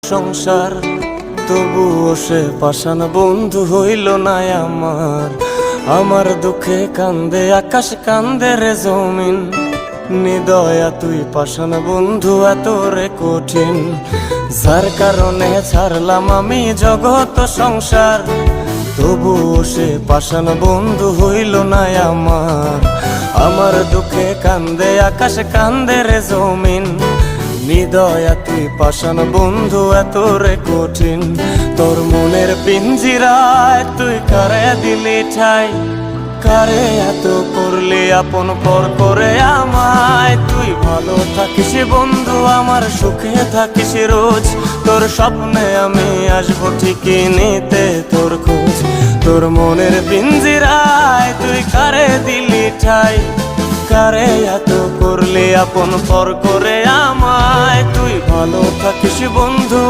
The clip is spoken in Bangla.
সংসার তবুও সে পাষাণ বন্ধু হইল না আমার। আমার দুঃখে কান্দে আকাশ, কান্দে রে জমিন। নিদয়া তুই পাষাণ বন্ধু এত রে কঠিন, যার কারণে ছাড়লাম আমি জগৎ সংসার। তবুও সে পাষাণ বন্ধু হইল না আমার। আমার দুঃখে কান্দে আকাশ, কান্দে রে জমিন। নিদয়া তুই পাষাণ বন্ধু এত রে কঠিন, তোর মনের পিঞ্জিরায় তুই কারে দিলি ঠাই। কারে এত করলি আপন পর করে আমায়। তুই ভালো থাকিস বন্ধু আমার, সুখে থাকিস রোজ। তোর স্বপ্নে আমি আসবো ঠিকই নিতে তোর খোঁজ। তোর মনের পিঞ্জিরায় তুই কারে দিলি ঠাই। কারে এত করলি আপন পর করে আমায়। তুই ভালো থাকিস বন্ধু।